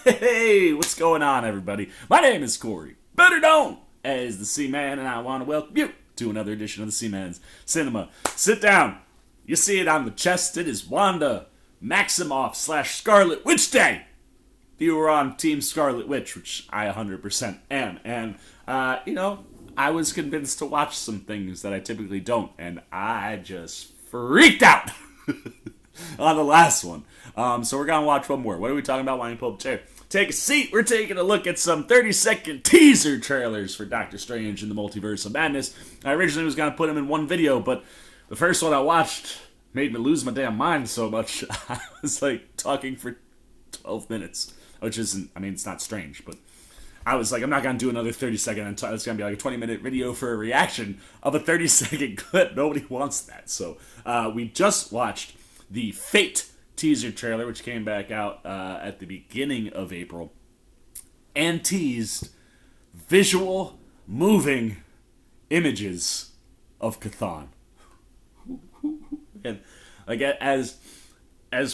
Hey, what's going on, everybody? My name is Corey, better known as the C-Man, and I want to welcome you to another edition of the C-Man's Cinema. Sit down. You see it on the chest. It is Wanda Maximoff / Scarlet Witch Day. If you were on Team Scarlet Witch, which I 100% am, and, I was convinced to watch some things that I typically don't, and I just freaked out on the last one. So we're going to watch one more. What are we talking about? Why don't you pull up a chair? Take a seat. We're taking a look at some 30-second teaser trailers for Doctor Strange in the Multiverse of Madness. I originally was going to put them in one video, but the first one I watched made me lose my damn mind so much. I was like talking for 12 minutes, which isn't, it's not strange, but I was like, I'm not going to do another 30-second. It's going to be like a 20-minute video for a reaction of a 30-second clip. Nobody wants that. So we just watched the Fate teaser trailer, which came back out at the beginning of April, and teased visual, moving images of Chthon. And like as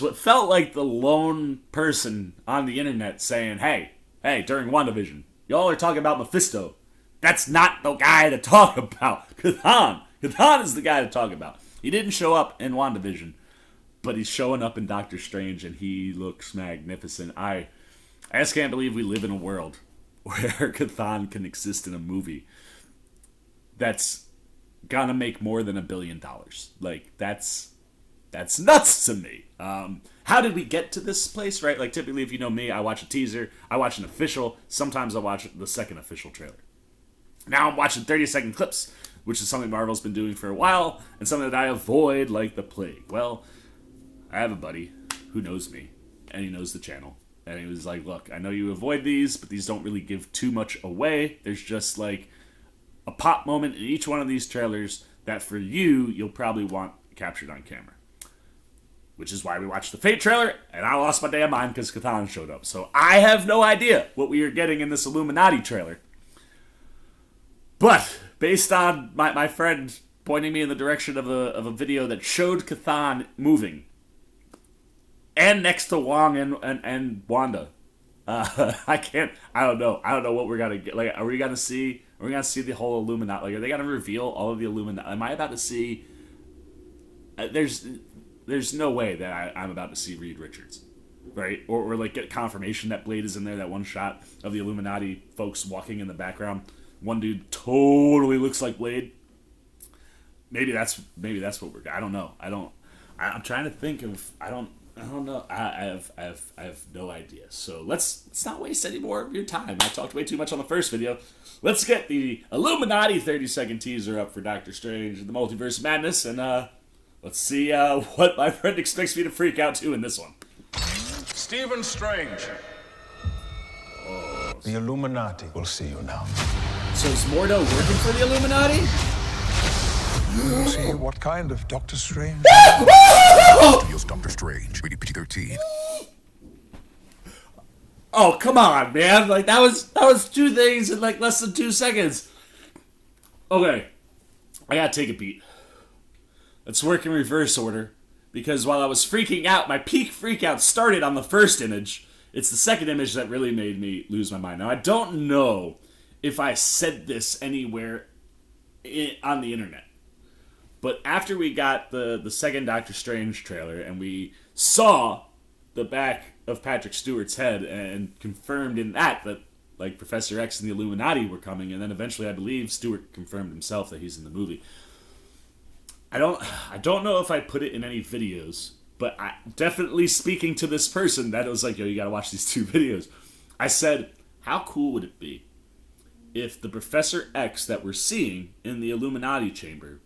what felt like the lone person on the internet saying, hey, during WandaVision, y'all are talking about Mephisto. That's not the guy to talk about. Chthon is the guy to talk about. He didn't show up in WandaVision, but he's showing up in Doctor Strange, and he looks magnificent. I just can't believe we live in a world where Chthon can exist in a movie that's gonna make more than $1 billion. Like, that's nuts to me. How did we get to this place, right? Like, typically, if you know me, I watch a teaser, I watch an official, sometimes I watch the second official trailer. Now I'm watching 30-second clips, which is something Marvel's been doing for a while, and something that I avoid like the plague. Well, I have a buddy who knows me, and he knows the channel, and he was like, look, I know you avoid these, but these don't really give too much away. There's just like a pop moment in each one of these trailers that for you'll probably want captured on camera. Which is why we watched the Fate trailer, and I lost my damn mind because Chthon showed up. So I have no idea what we are getting in this Illuminati trailer. But based on my friend pointing me in the direction of a video that showed Chthon moving, and next to Wong and Wanda, I don't know what we're gonna get. Like, are we gonna see the whole Illuminati? Like, are they gonna reveal all of the Illuminati? Am I about to see? There's no way that I'm about to see Reed Richards, right? Or like get confirmation that Blade is in there. That one shot of the Illuminati folks walking in the background. One dude totally looks like Blade. Maybe that's what we're. I don't know. I'm trying to think of. I don't know. I have no idea. So let's not waste any more of your time. I talked way too much on the first video. Let's get the Illuminati 30-second teaser up for Doctor Strange and the Multiverse of Madness, and let's see what my friend expects me to freak out to in this one. Stephen Strange. Oh. The Illuminati will see you now. So is Mordo working for the Illuminati? See what kind of Doctor Strange? Feels Doctor Strange, rated PG-13. Oh, come on, man. Like, that was two things in like less than 2 seconds. Okay. I gotta take a beat. Let's work in reverse order, because while I was freaking out, my peak freak out started on the first image. It's the second image that really made me lose my mind. Now, I don't know if I said this anywhere on the internet, but after we got the second Doctor Strange trailer and we saw the back of Patrick Stewart's head and confirmed in that like Professor X and the Illuminati were coming, and then eventually I believe Stewart confirmed himself that he's in the movie. I don't know if I put it in any videos, but I definitely speaking to this person that was like, yo, you gotta watch these 2 videos. I said, how cool would it be if the Professor X that we're seeing in the Illuminati chamber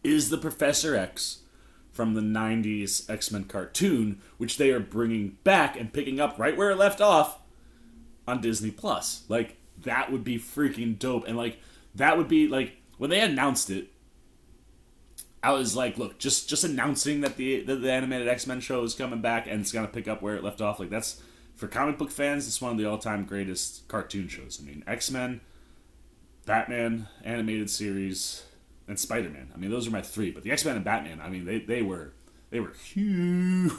is the Professor X from the 90s X-Men cartoon, which they are bringing back and picking up right where it left off on Disney+. Like, that would be freaking dope. And, like, that would be, like, when they announced it, I was like, look, just announcing that the animated X-Men show is coming back and it's going to pick up where it left off, like, that's, for comic book fans, it's one of the all-time greatest cartoon shows. I mean, X-Men, Batman, animated series, and Spider-Man. I mean, those are my 3. But the X-Men and Batman, I mean, they were They were huge.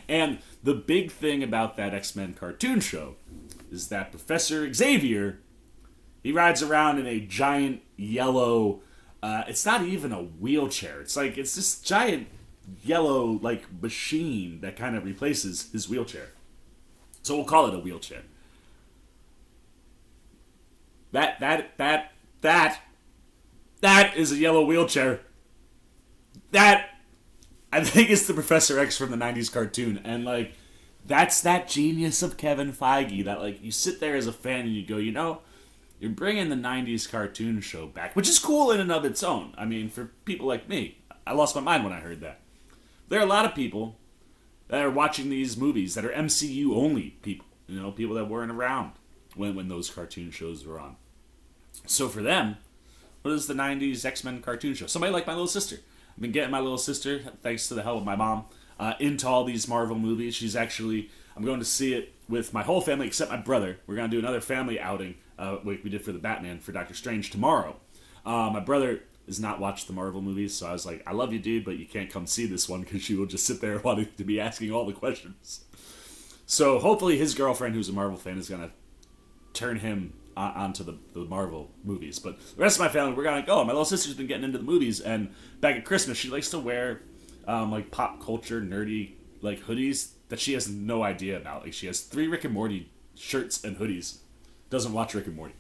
And the big thing about that X-Men cartoon show is that Professor Xavier, he rides around in a giant yellow, it's not even a wheelchair. It's this giant yellow, like, machine that kind of replaces his wheelchair. So we'll call it a wheelchair. That is a yellow wheelchair. That, I think, is the Professor X from the 90s cartoon. And, like, that's that genius of Kevin Feige that, like, you sit there as a fan and you go, you know, you're bringing the 90s cartoon show back, which is cool in and of its own. I mean, for people like me, I lost my mind when I heard that. There are a lot of people that are watching these movies that are MCU only people. You know, people that weren't around when those cartoon shows were on. So for them, what is the 90s X-Men cartoon show? Somebody like my little sister. I've been getting my little sister, thanks to the help of my mom, into all these Marvel movies. She's actually, I'm going to see it with my whole family except my brother. We're going to do another family outing like we did for the Batman for Doctor Strange tomorrow. My brother has not watched the Marvel movies, so I was like, I love you, dude, but you can't come see this one because you will just sit there wanting to be asking all the questions. So hopefully his girlfriend, who's a Marvel fan, is going to turn him onto the Marvel movies. But the rest of my family, we're going to go. My little sister's been getting into the movies, and back at Christmas, she likes to wear like pop culture nerdy like hoodies that she has no idea about. Like, she has 3 Rick and Morty shirts and hoodies. Doesn't watch Rick and Morty.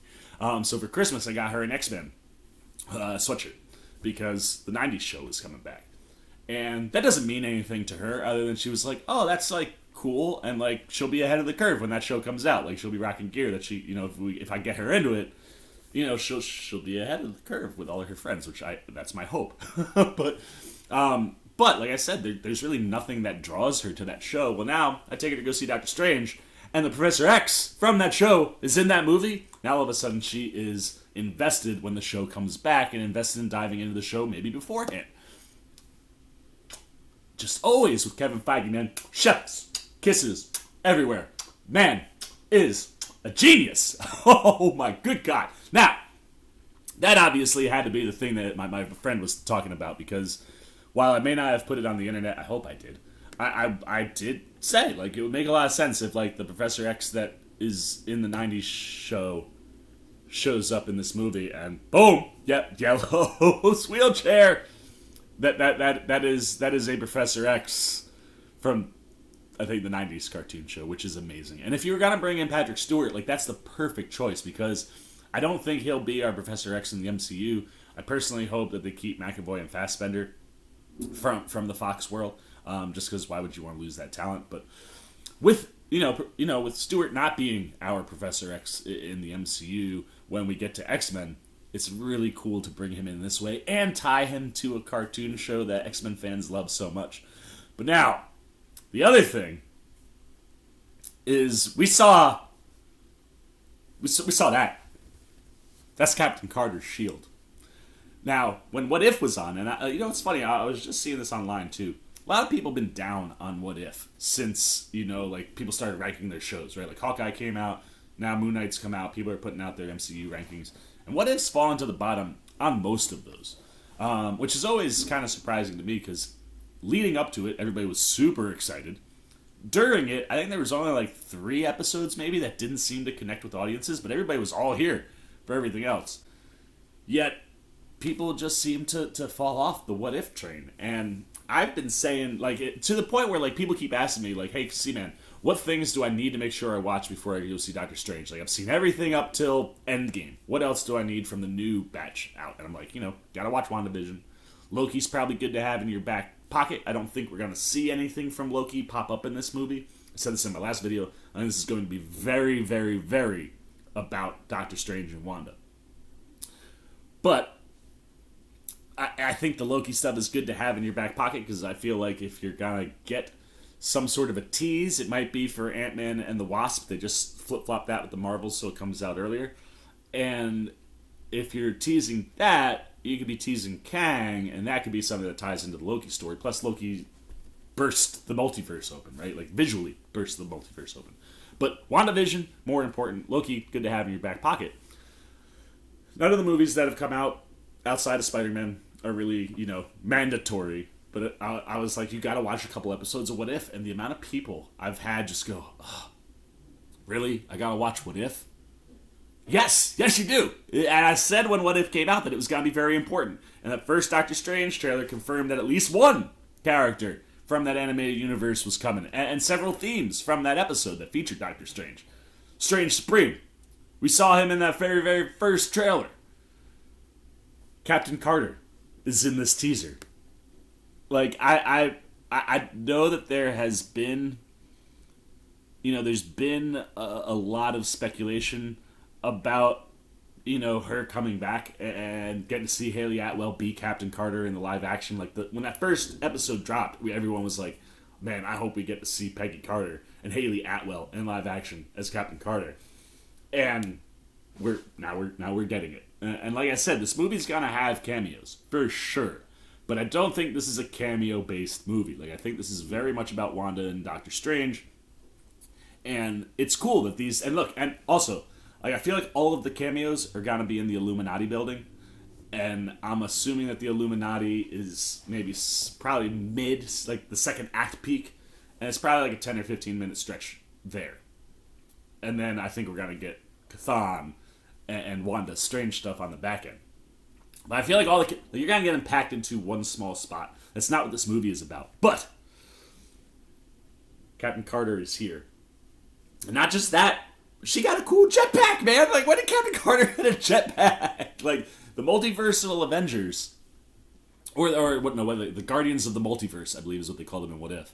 So for Christmas, I got her an X-Men sweatshirt because the 90s show is coming back. And that doesn't mean anything to her other than she was like, oh, that's like cool, and like she'll be ahead of the curve when that show comes out. Like, she'll be rocking gear that she, you know, if I get her into it, you know, she'll be ahead of the curve with all of her friends, which that's my hope. But like I said, there's really nothing that draws her to that show. Well, now I take her to go see Doctor Strange, and the Professor X from that show is in that movie. Now all of a sudden she is invested when the show comes back, and invested in diving into the show maybe beforehand. Just always with Kevin Feige, man. Chefs, kisses, everywhere. Man is a genius. Oh my good God. Now, that obviously had to be the thing that my friend was talking about, because while I may not have put it on the internet, I hope I did. I did say, like, it would make a lot of sense if, like, the Professor X that is in the 90s show shows up in this movie, and boom, yep, yellow's wheelchair. That is a Professor X from, I think, the 90s cartoon show, which is amazing. And if you were gonna bring in Patrick Stewart, like, that's the perfect choice, because I don't think he'll be our Professor X in the MCU. I personally hope that they keep McAvoy and Fassbender from the Fox world, just because why would you want to lose that talent? But with with Stewart not being our Professor X in the MCU, when we get to X-Men, it's really cool to bring him in this way and tie him to a cartoon show that X-Men fans love so much. But now, the other thing is we saw that. That's Captain Carter's shield. Now, when What If was on, and it's funny, I was just seeing this online too. A lot of people have been down on What If since, like, people started ranking their shows, right? Like, Hawkeye came out, now Moon Knight's come out, people are putting out their MCU rankings. And What If's fallen to the bottom on most of those, which is always kind of surprising to me, because leading up to it, everybody was super excited. During it, I think there was only like 3 episodes maybe that didn't seem to connect with audiences, but everybody was all here for everything else. Yet, people just seem to fall off the What If train. And I've been saying, like, to the point where, like, people keep asking me, like, hey, C-Man, what things do I need to make sure I watch before I go see Doctor Strange? Like, I've seen everything up till Endgame. What else do I need from the new batch out? And I'm like, gotta watch WandaVision. Loki's probably good to have in your back pocket. I don't think we're gonna see anything from Loki pop up in this movie. I said this in my last video. I think this is going to be very, very, very about Doctor Strange and Wanda. But I think the Loki stuff is good to have in your back pocket, because I feel like if you're gonna get some sort of a tease, it might be for Ant-Man and the Wasp. They just flip-flop that with the Marvels so it comes out earlier. And if you're teasing that, you could be teasing Kang, and that could be something that ties into the Loki story. Plus, Loki burst the multiverse open, right? Like, visually burst the multiverse open. But WandaVision, more important. Loki, good to have in your back pocket. None of the movies that have come out outside of Spider-Man are really, mandatory But I was like, you got to watch a couple episodes of What If, and the amount of people I've had just go, oh, really? I got to watch What If? Yes, you do. And I said when What If came out that it was going to be very important. And that first Doctor Strange trailer confirmed that at least one character from that animated universe was coming, and several themes from that episode that featured Doctor Strange. Strange Supreme. We saw him in that very, very first trailer. Captain Carter is in this teaser. Like, I know that there has been, there's been a lot of speculation about, her coming back and getting to see Haley Atwell be Captain Carter in the live action. Like, when that first episode dropped, everyone was like, man, I hope we get to see Peggy Carter and Haley Atwell in live action as Captain Carter. And we're getting it. And like I said, this movie's gonna have cameos, for sure. But I don't think this is a cameo-based movie. Like, I think this is very much about Wanda and Doctor Strange. And it's cool that these... And look, and also... Like, I feel like all of the cameos are going to be in the Illuminati building. And I'm assuming that the Illuminati is probably mid, like the second act peak. And it's probably like a 10 or 15 minute stretch there. And then I think we're going to get Chthon and Wanda Strange stuff on the back end. But I feel like you're going to get them packed into one small spot. That's not what this movie is about. But Captain Carter is here. And not just that. She got a cool jetpack, man! Like, when did Captain Carter get a jetpack? Like, the Multiversal Avengers, the Guardians of the Multiverse, I believe is what they call them in What If.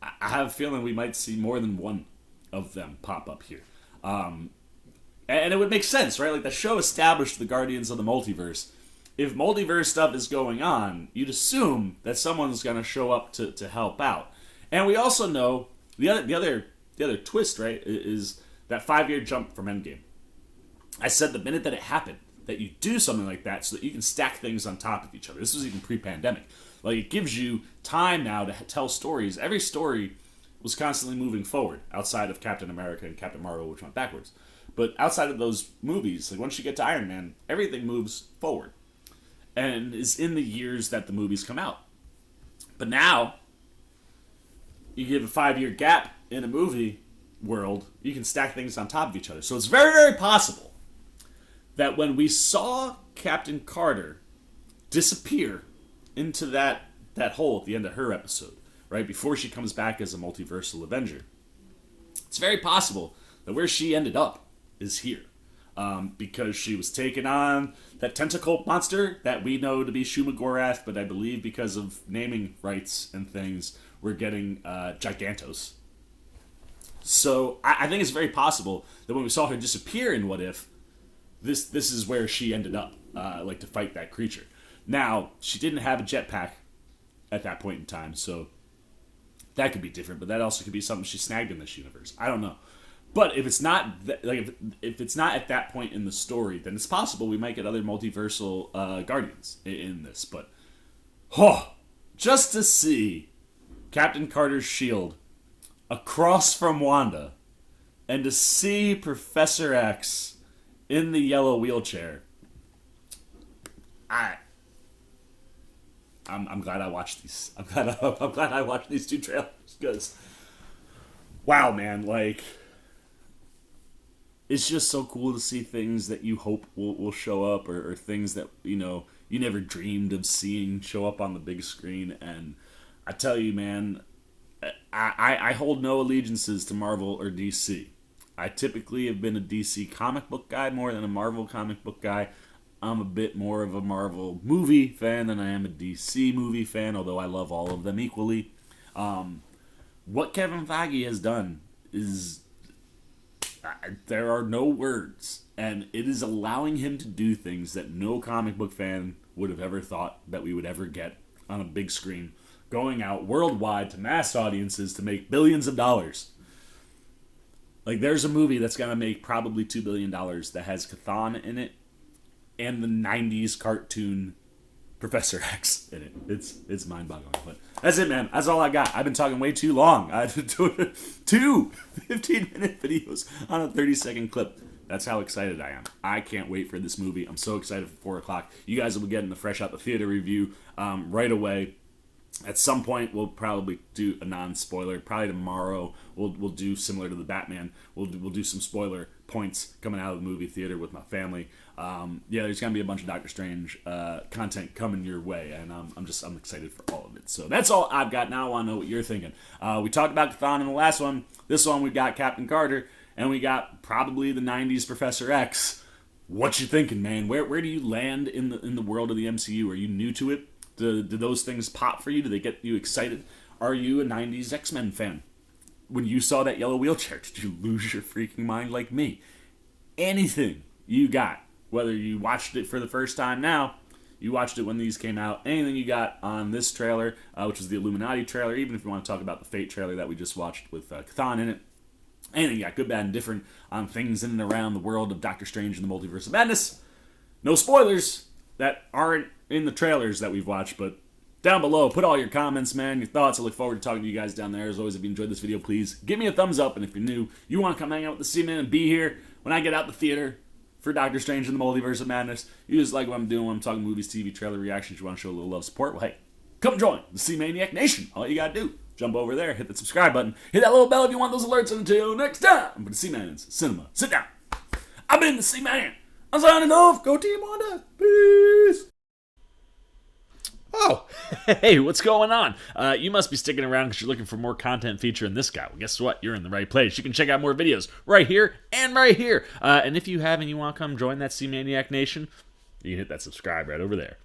I have a feeling we might see more than one of them pop up here. And it would make sense, right? Like, the show established the Guardians of the Multiverse. If multiverse stuff is going on, you'd assume that someone's going to show up to help out. And we also know, the other twist, right, is that 5-year jump from Endgame. I said the minute that it happened, that you do something like that so that you can stack things on top of each other. This was even pre-pandemic. Like, it gives you time now to tell stories. Every story was constantly moving forward, outside of Captain America and Captain Marvel, which went backwards. But outside of those movies, like, once you get to Iron Man, everything moves forward. And is in the years that the movies come out. But now, you give a 5-year gap in a movie world, you can stack things on top of each other. So it's very, very possible that when we saw Captain Carter disappear into that hole at the end of her episode, right, before she comes back as a multiversal Avenger, it's very possible that where she ended up is here. Because she was taking on that tentacle monster that we know to be Shuma Gorath, but I believe because of naming rights and things, we're getting Gigantos. So I think it's very possible that when we saw her disappear in What If, this is where she ended up, like to fight that creature. Now, she didn't have a jetpack at that point in time, so that could be different, but that also could be something she snagged in this universe. I don't know. But if it's not if it's not at that point in the story, then it's possible we might get other multiversal Guardians in this. But just to see Captain Carter's shield across from Wanda, and to see Professor X in the yellow wheelchair, I'm glad I watched these. I'm glad I watched these two trailers, because wow, man, like, it's just so cool to see things that you hope will show up, or things that, you never dreamed of seeing show up on the big screen. And I tell you, man, I hold no allegiances to Marvel or DC. I typically have been a DC comic book guy more than a Marvel comic book guy. I'm a bit more of a Marvel movie fan than I am a DC movie fan, although I love all of them equally. What Kevin Feige has done is... there are no words, and it is allowing him to do things that no comic book fan would have ever thought that we would ever get on a big screen, going out worldwide to mass audiences to make billions of dollars. Like, there's a movie that's going to make probably $2 billion that has Chthon in it and the 90s cartoon Professor X in it. It's mind-boggling. But that's it, man. That's all I got. I've been talking way too long. I had two 15-minute videos on a 30-second clip. That's how excited I am. I can't wait for this movie. I'm so excited for 4 o'clock. You guys will be getting the fresh out the theater review right away. At some point, we'll probably do a non-spoiler. Probably tomorrow, we'll do similar to the Batman. We'll do some spoiler points coming out of the movie theater with my family. Yeah, there's gonna be a bunch of Doctor Strange content coming your way, and I'm excited for all of it. So that's all I've got now. I want to know what you're thinking. We talked about Chthon in the last one. This one we've got Captain Carter, and we got probably the '90s Professor X. What you thinking, man? Where do you land in the world of the MCU? Are you new to it? Do those things pop for you? Do they get you excited? Are you a 90s X-Men fan? When you saw that yellow wheelchair, did you lose your freaking mind like me? Anything you got, whether you watched it for the first time now, you watched it when these came out, anything you got on this trailer, which was the Illuminati trailer, even if you want to talk about the Fate trailer that we just watched with Chthon in it, anything you got, good, bad, and different on things in and around the world of Doctor Strange and the Multiverse of Madness. No spoilers that aren't in the trailers that we've watched, but down below, put all your comments, man, your thoughts. I look forward to talking to you guys down there. As always, if you enjoyed this video, please give me a thumbs up, and if you're new, you want to come hang out with the C-Man and be here when I get out the theater for Doctor Strange and the Multiverse of Madness. You just like what I'm doing when I'm talking movies, TV, trailer reactions, you want to show a little love support, well, hey, come join the C-Maniac Nation. All you gotta do, jump over there, hit the subscribe button, hit that little bell if you want those alerts, and until next time, for the C-Man's Cinema, sit down. I've been the C-Man. I'm signing off. Go Team Wanda. Peace. Oh, hey, what's going on? You must be sticking around because you're looking for more content featuring this guy. Well, guess what? You're in the right place. You can check out more videos right here and right here. And if you have and you want to come join that C-Maniac Nation, you can hit that subscribe right over there.